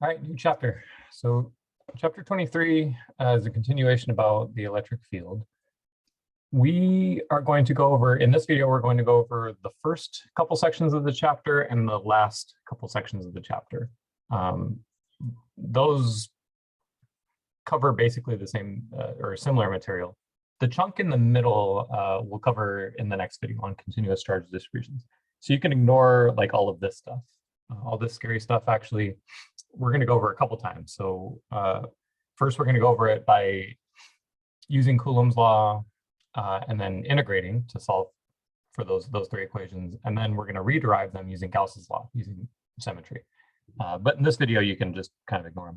All right, new chapter. So chapter 23 is a continuation about the electric field. We are going to go over, in this video, we're going to go over the first couple sections of the chapter and the last couple sections of the chapter. Those cover basically the same or similar material. The chunk in the middle we'll cover in the next video on continuous charge distributions. So you can ignore like all of this stuff. All this scary stuff, actually, we're going to go over a couple times. So first, we're going to go over it by using Coulomb's law and then integrating to solve for those three equations. And then we're going to rederive them using Gauss's law, using symmetry. But in this video, you can just kind of ignore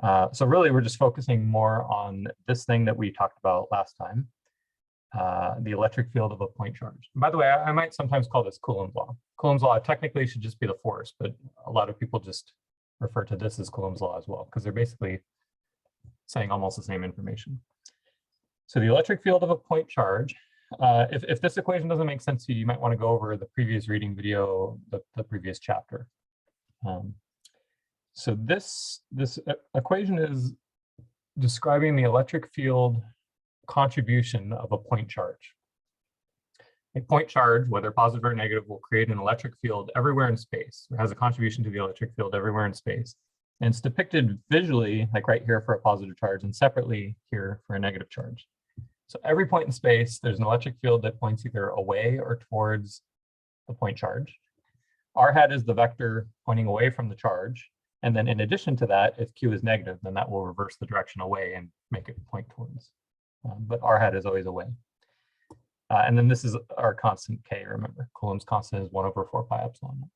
them. So really, we're just focusing more on this thing that we talked about last time, the electric field of a point charge. And by the way, I might sometimes call this Coulomb's law. Coulomb's law technically should just be the force, but a lot of people just refer to this as Coulomb's law as well, because they're basically saying almost the same information. So the electric field of a point charge, if this equation doesn't make sense to you, you might want to go over the previous reading video, the previous chapter. So this equation is describing the electric field contribution of a point charge. A point charge, whether positive or negative, will create an electric field everywhere in space. It has a contribution to the electric field everywhere in space. And it's depicted visually, like right here for a positive charge and separately here for a negative charge. So every point in space, there's an electric field that points either away or towards the point charge. R hat is the vector pointing away from the charge. And then in addition to that, if Q is negative, then that will reverse the direction away and make it point towards. But R hat is always away. And then this is our constant K, remember. Coulomb's constant is 1/4 pi epsilon.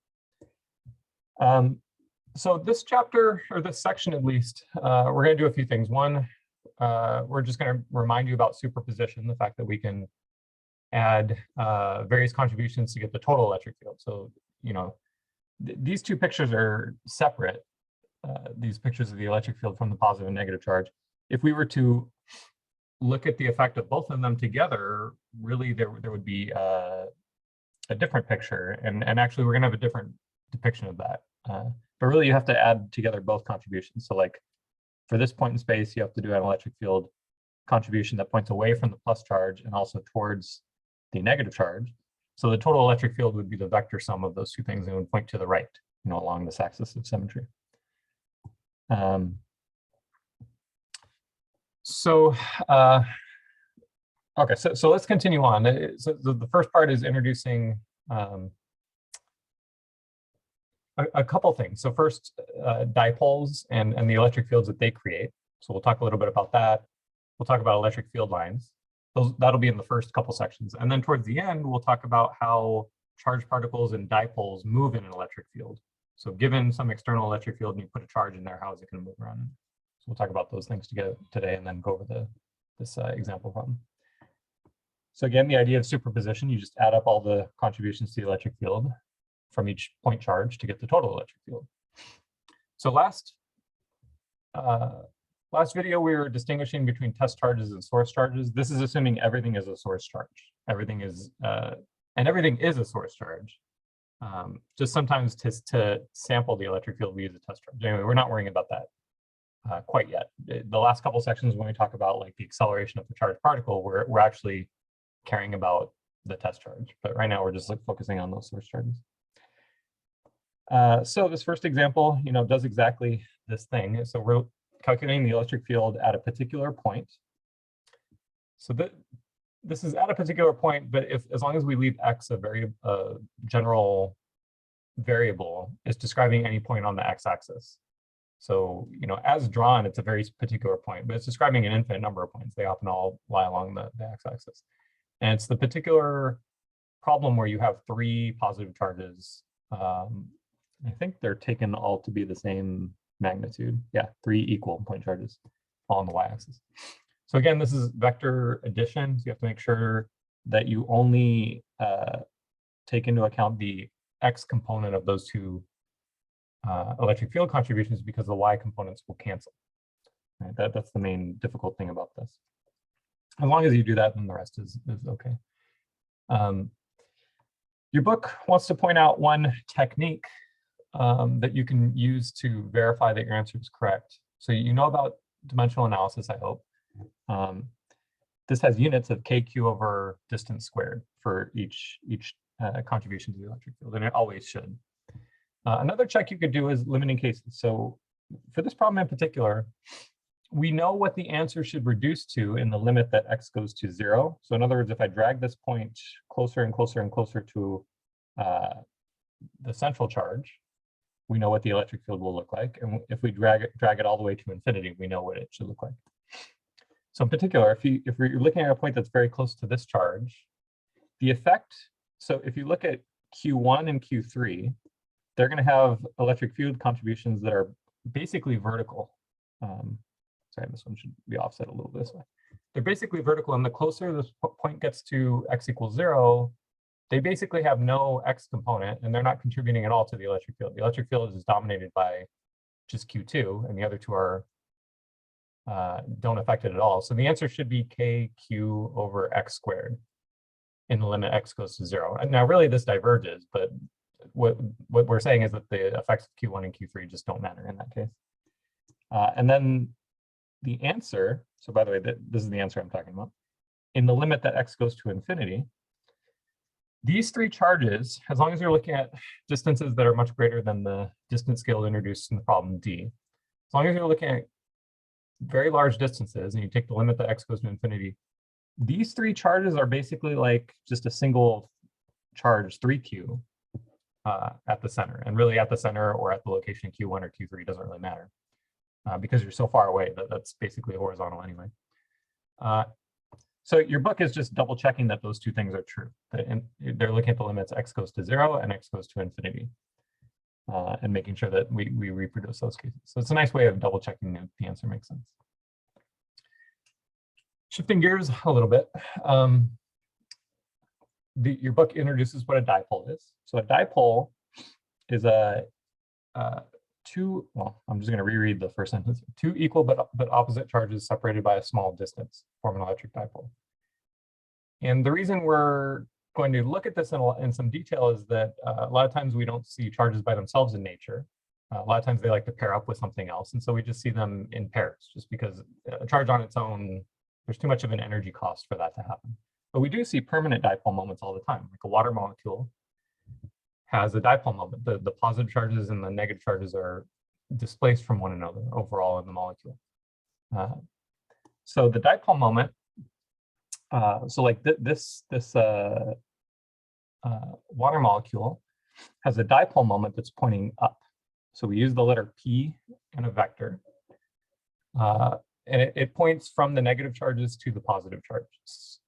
So this chapter, or this section at least, we're going to do a few things. One, we're just going to remind you about superposition, the fact that we can add various contributions to get the total electric field. So, you know, these two pictures are separate, these pictures of the electric field from the positive and negative charge. If we were to look at the effect of both of them together, really there would be a different picture. And actually, we're going to have a different depiction of that. But really, you have to add together both contributions. So like for this point in space, you have to do an electric field contribution that points away from the plus charge and also towards the negative charge. So the total electric field would be the vector sum of those two things and would point to the right, you know, along this axis of symmetry. Okay, so let's continue on. So the first part is introducing a couple things. So first, dipoles and the electric fields that they create. So we'll talk a little bit about that. We'll talk about electric field lines. That'll be in the first couple sections. And then towards the end, we'll talk about how charged particles and dipoles move in an electric field. So given some external electric field and you put a charge in there, how is it going to move around? So we'll talk about those things today and then go over this example problem. So again, the idea of superposition, you just add up all the contributions to the electric field from each point charge to get the total electric field. So last video, we were distinguishing between test charges and source charges. This is assuming everything is a source charge. Everything is a source charge. Just sometimes to sample the electric field, we use a test charge. Anyway, we're not worrying about that quite yet. The last couple sections, when we talk about like the acceleration of the charged particle, we're actually caring about the test charge. But right now, we're just like focusing on those source charges. So this first example, you know, does exactly this thing. So we're calculating the electric field at a particular point. So this is at a particular point, but as long as we leave x a general variable, it's describing any point on the x-axis. So, you know, as drawn, it's a very particular point, but it's describing an infinite number of points. They often all lie along the x-axis. And it's the particular problem where you have three positive charges. I think they're taken all to be the same magnitude. Yeah, three equal point charges all on the y-axis. So again, this is vector addition. So you have to make sure that you only take into account the x component of those two electric field contributions because the y components will cancel. Right? That's the main difficult thing about this. As long as you do that, then the rest is okay. Your book wants to point out one technique that you can use to verify that your answer is correct. So you know about dimensional analysis, I hope. This has units of kq over distance squared for each contribution to the electric field, and it always should. Another check you could do is limiting cases. So for this problem in particular, we know what the answer should reduce to in the limit that x goes to 0. So in other words, if I drag this point closer and closer and closer to the central charge, we know what the electric field will look like. And if we drag it all the way to infinity, we know what it should look like. So in particular, if you're looking at a point that's very close to this charge, the effect, so if you look at Q1 and Q3, they're going to have electric field contributions that are basically vertical. Sorry, this one should be offset a little this way. They're basically vertical, and the closer this point gets to x equals 0, they basically have no x component, and they're not contributing at all to the electric field. The electric field is dominated by just Q2, and the other two are don't affect it at all. So the answer should be kq over x squared in the limit x goes to 0. And now really this diverges, but what we're saying is that the effects of Q1 and Q3 just don't matter in that case. And then the answer, so by the way, this is the answer I'm talking about, in the limit that x goes to infinity, these three charges, as long as you're looking at distances that are much greater than the distance scale introduced in the problem D, as long as you're looking at very large distances and you take the limit that x goes to infinity, these three charges are basically like just a single charge 3q at the center. And really at the center or at the location Q1 or Q3 doesn't really matter because you're so far away that that's basically horizontal anyway. So your book is just double checking that those two things are true. They're looking at the limits x goes to 0 and x goes to infinity and making sure that we reproduce those cases. So it's a nice way of double checking that the answer makes sense. Shifting gears a little bit, your book introduces what a dipole is. So a dipole is well, I'm just going to reread the first sentence. Two equal but opposite charges separated by a small distance form an electric dipole. And the reason we're going to look at this in some detail is that a lot of times we don't see charges by themselves in nature. A lot of times they like to pair up with something else. And so we just see them in pairs just because a charge on its own, there's too much of an energy cost for that to happen. But we do see permanent dipole moments all the time. Like a water molecule has a dipole moment. The positive charges and the negative charges are displaced from one another overall in the molecule. So the dipole moment, so like this water molecule has a dipole moment that's pointing up. So we use the letter P in a vector. And it points from the negative charges to the positive charges.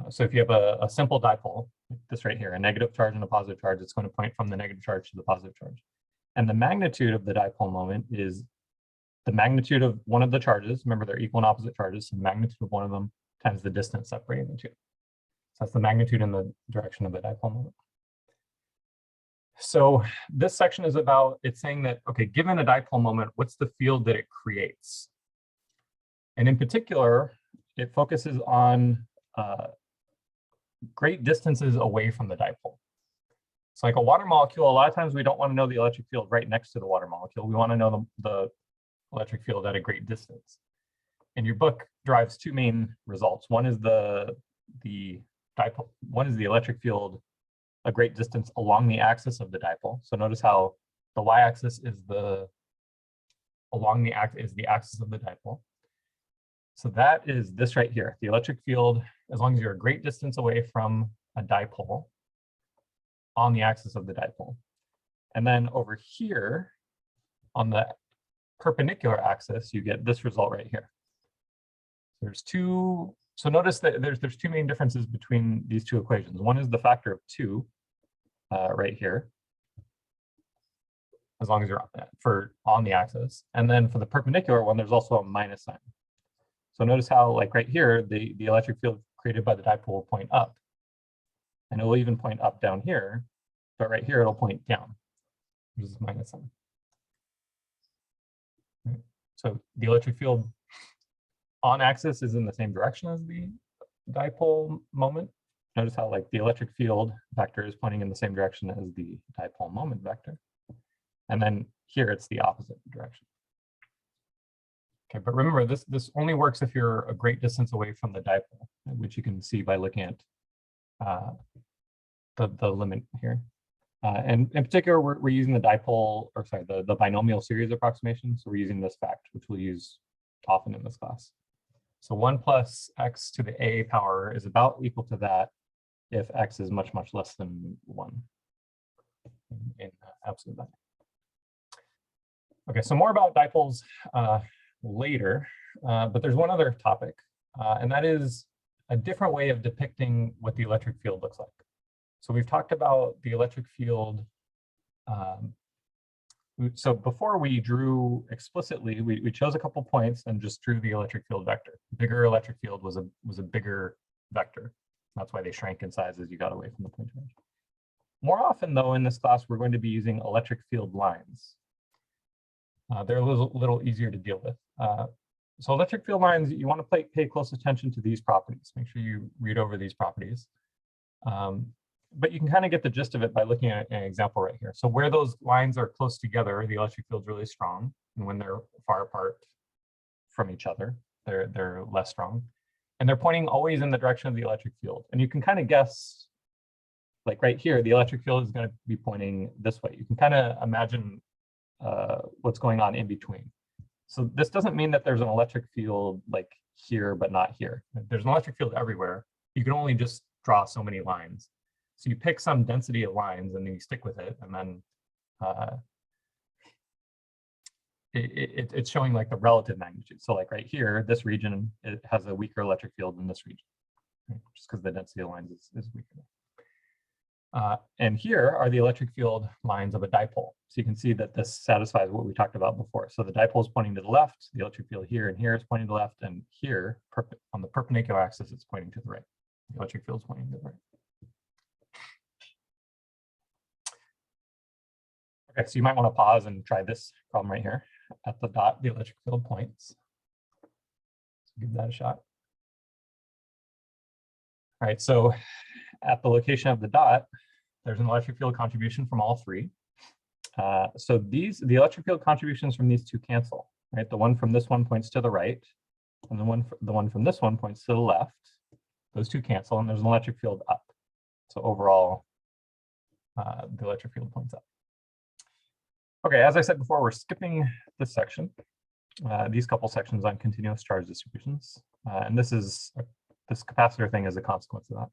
So if you have a simple dipole, like this right here, a negative charge and a positive charge, it's going to point from the negative charge to the positive charge. And the magnitude of the dipole moment is the magnitude of one of the charges. Remember, they're equal and opposite charges. So the magnitude of one of them times the distance separating the two. So that's the magnitude in the direction of the dipole moment. So this section is about, it's saying that, okay, given a dipole moment, what's the field that it creates? And in particular, it focuses on great distances away from the dipole. So like a water molecule, a lot of times we don't want to know the electric field right next to the water molecule. We want to know the electric field at a great distance. And your book drives two main results. One is the dipole. One is the electric field a great distance along the axis of the dipole. So notice how the y-axis is the axis of the dipole. So that is this right here, the electric field, as long as you're a great distance away from a dipole on the axis of the dipole. And then over here on the perpendicular axis, you get this result right here. There's two, so notice that there's two main differences between these two equations. One is the factor of 2 right here, as long as you're on the axis. And then for the perpendicular one, there's also a minus sign. So notice how, like right here, the electric field created by the dipole will point up. And it will even point up down here, but right here it'll point down. This is minus sign. Right. So the electric field on axis is in the same direction as the dipole moment. Notice how like the electric field vector is pointing in the same direction as the dipole moment vector. And then here it's the opposite direction. Okay, but remember this only works if you're a great distance away from the dipole, which you can see by looking at the limit here. And in particular, we're using the dipole, or sorry, the binomial series approximation. So we're using this fact, which we'll use often in this class. So 1 plus x to the a power is about equal to that if x is much, much less than 1 in absolute value. Okay, so more about dipoles later, but there's one other topic, and that is a different way of depicting what the electric field looks like. So we've talked about the electric field. So before we drew explicitly, we chose a couple points and just drew the electric field vector. Bigger electric field was a bigger vector. That's why they shrank in size as you got away from the point charge. More often, though, in this class, we're going to be using electric field lines. They're a little easier to deal with. So electric field lines, you want to pay close attention to these properties. Make sure you read over these properties. But you can kind of get the gist of it by looking at an example right here. So where those lines are close together, the electric field's really strong. And when they're far apart from each other, they're less strong. And they're pointing always in the direction of the electric field. And you can kind of guess, like right here, the electric field is going to be pointing this way. You can kind of imagine what's going on in between. So this doesn't mean that there's an electric field like here, but not here. There's an electric field everywhere. You can only just draw so many lines. So you pick some density of lines and then you stick with it, and then it's showing like the relative magnitude. So like right here, this region, it has a weaker electric field than this region, right? Just because the density of lines is weaker. And here are the electric field lines of a dipole. So you can see that this satisfies what we talked about before. So the dipole is pointing to the left, the electric field here and here is pointing to the left, and here on the perpendicular axis, it's pointing to the right. The electric field is pointing to the right. Okay, so you might want to pause and try this problem right here. At the dot, the electric field points. So give that a shot. All right, so at the location of the dot, there's an electric field contribution from all three. So the electric field contributions from these two cancel, right? The one from this one points to the right, and the one from this one points to the left. Those two cancel, and there's an electric field up. So overall, the electric field points up. Okay, as I said before, we're skipping this section, these couple sections on continuous charge distributions, and this capacitor thing is a consequence of that.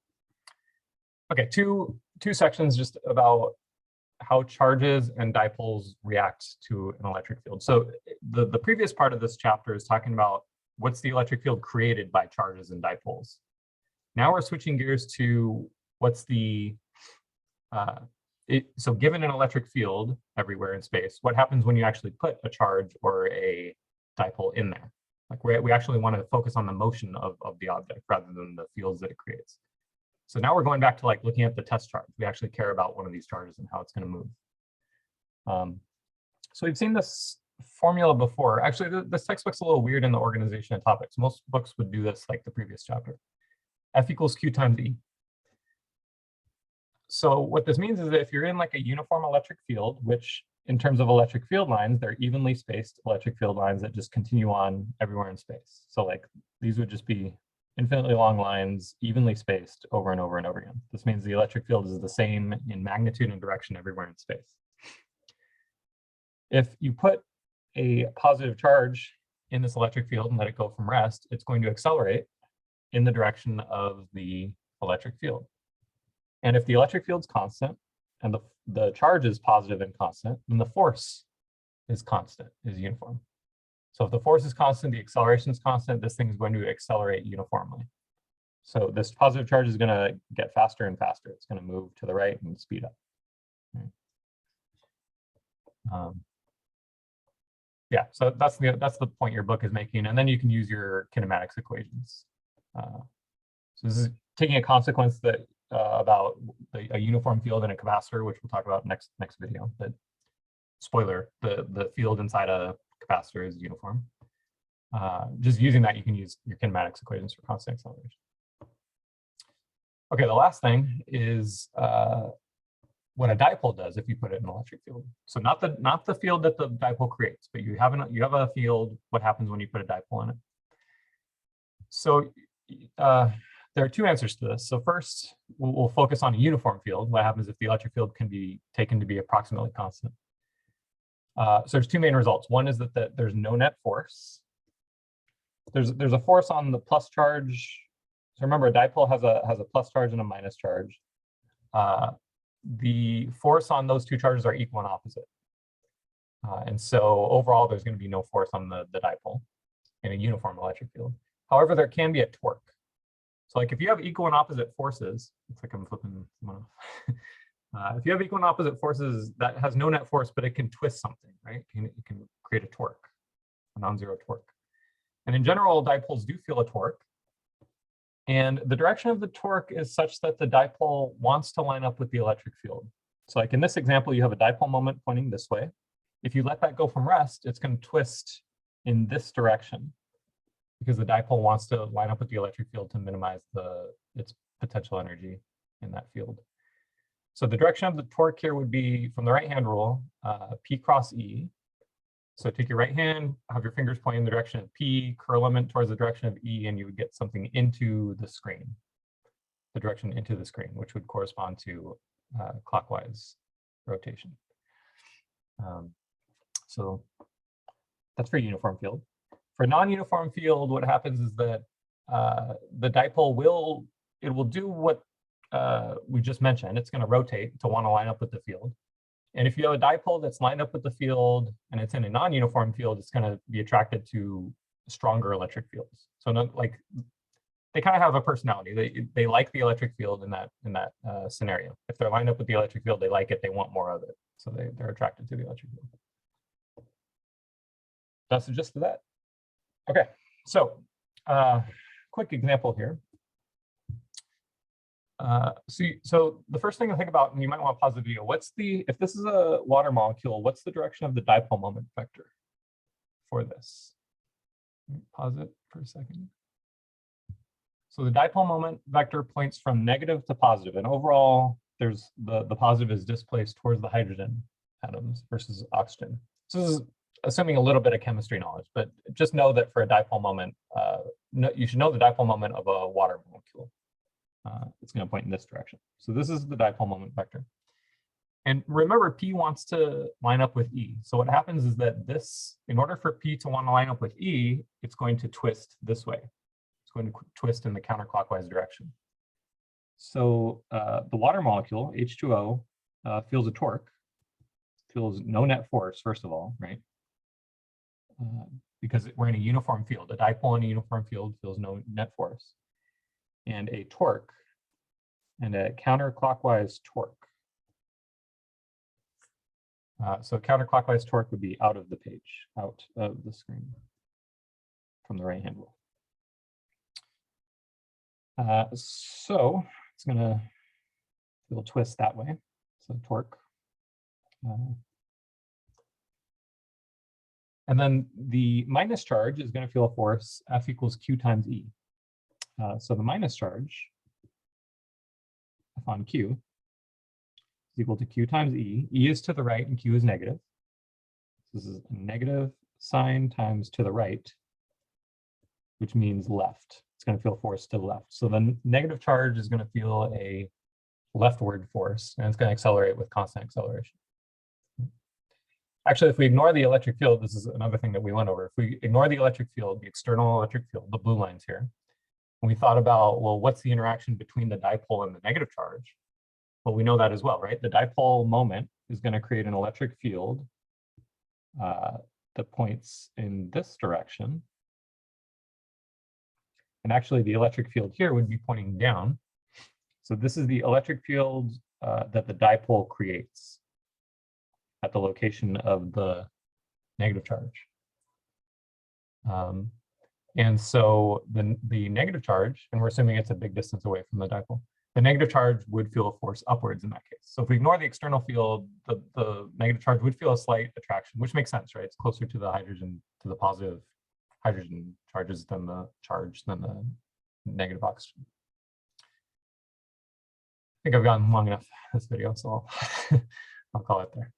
Okay, two sections just about how charges and dipoles react to an electric field. So the previous part of this chapter is talking about what's the electric field created by charges and dipoles. Now we're switching gears to what's the so given an electric field everywhere in space, what happens when you actually put a charge or a dipole in there? Like we actually want to focus on the motion of the object rather than the fields that it creates. So now we're going back to like looking at the test charge. We actually care about one of these charges and how it's going to move. So we've seen this formula before. Actually, this textbook's a little weird in the organization of topics. Most books would do this like the previous chapter. F equals Q times E. So what this means is that if you're in like a uniform electric field, which in terms of electric field lines, they're evenly spaced electric field lines that just continue on everywhere in space. So like these would just be infinitely long lines, evenly spaced over and over and over again. This means the electric field is the same in magnitude and direction everywhere in space. If you put a positive charge in this electric field and let it go from rest, it's going to accelerate in the direction of the electric field. And if the electric field's constant and the charge is positive and constant, then the force is constant, is uniform. So if the force is constant, the acceleration is constant, this thing is going to accelerate uniformly. So this positive charge is going to get faster and faster. It's going to move to the right and speed up. Right. Yeah, so that's the point your book is making, and then you can use your kinematics equations. So this is taking a consequence that about a uniform field in a capacitor, which we'll talk about next video. But spoiler, the field inside a capacitor is uniform. Just using that, you can use your kinematics equations for constant acceleration. Okay, the last thing is what a dipole does if you put it in an electric field. So not the field that the dipole creates, but you have a field, what happens when you put a dipole in it. So there are two answers to this. So first, we'll focus on a uniform field. What happens if the electric field can be taken to be approximately constant? So there's two main results. One is that there's no net force. There's a force on the plus charge. So remember, a dipole has a plus charge and a minus charge. The force on those two charges are equal and opposite. And so overall, there's going to be no force on the dipole in a uniform electric field. However, there can be a torque. So like if you have equal and opposite forces, it's like I'm flipping someone off. If you have equal and opposite forces, that has no net force, but it can twist something, right? It can create a torque, a non-zero torque. And in general, dipoles do feel a torque. And the direction of the torque is such that the dipole wants to line up with the electric field. So like in this example, you have a dipole moment pointing this way. If you let that go from rest, it's going to twist in this direction because the dipole wants to line up with the electric field to minimize its potential energy in that field. So the direction of the torque here would be, from the right-hand rule, P cross E. So take your right hand, have your fingers pointing in the direction of P, curl them towards the direction of E, and you would get something into the screen, the direction into the screen, which would correspond to clockwise rotation. So that's for a uniform field. For a non-uniform field, what happens is that the dipole will do what we just mentioned. It's going to rotate to want to line up with the field. And if you have a dipole that's lined up with the field and it's in a non-uniform field, it's going to be attracted to stronger electric fields. So like they kind of have a personality. They like the electric field in that scenario. If they're lined up with the electric field, they like it. They want more of it. So they're attracted to the electric field. That's the gist of that. Okay, so quick example here. So the first thing to think about, and you might want to pause the video, if this is a water molecule, what's the direction of the dipole moment vector for this? Pause it for a second. So the dipole moment vector points from negative to positive, and overall, there's the positive is displaced towards the hydrogen atoms versus oxygen. So this is assuming a little bit of chemistry knowledge, but just know that for a dipole moment, you should know the dipole moment of a water molecule. It's going to point in this direction. So this is the dipole moment vector. And remember, P wants to line up with E. So what happens is that in order for P to want to line up with E, it's going to twist this way. It's going to twist in the counterclockwise direction. So the water molecule, H2O, feels a torque, feels no net force, first of all, right? Because we're in a uniform field. A dipole in a uniform field feels no net force. And a torque, and a counterclockwise torque. So counterclockwise torque would be out of the page, out of the screen from the right-hand rule. So it's going to feel a twist that way. So torque. And then the minus charge is going to feel a force F equals Q times E. So the minus charge F on Q is equal to Q times E. E is to the right and Q is negative. This is a negative sign times to the right, which means left. It's going to feel force to the left. So the negative charge is going to feel a leftward force, and it's going to accelerate with constant acceleration. Actually, if we ignore the electric field, this is another thing that we went over. If we ignore the electric field, the external electric field, the blue lines here, and we thought about, well, what's the interaction between the dipole and the negative charge? Well, we know that as well, right? The dipole moment is going to create an electric field that points in this direction. And actually, the electric field here would be pointing down. So this is the electric field that the dipole creates at the location of the negative charge. And so the negative charge, and we're assuming it's a big distance away from the dipole, the negative charge would feel a force upwards in that case. So if we ignore the external field, the negative charge would feel a slight attraction, which makes sense, right? It's closer to the hydrogen, to the positive hydrogen charges than the negative oxygen. think I've gotten long enough this video, so I'll, I'll call it there.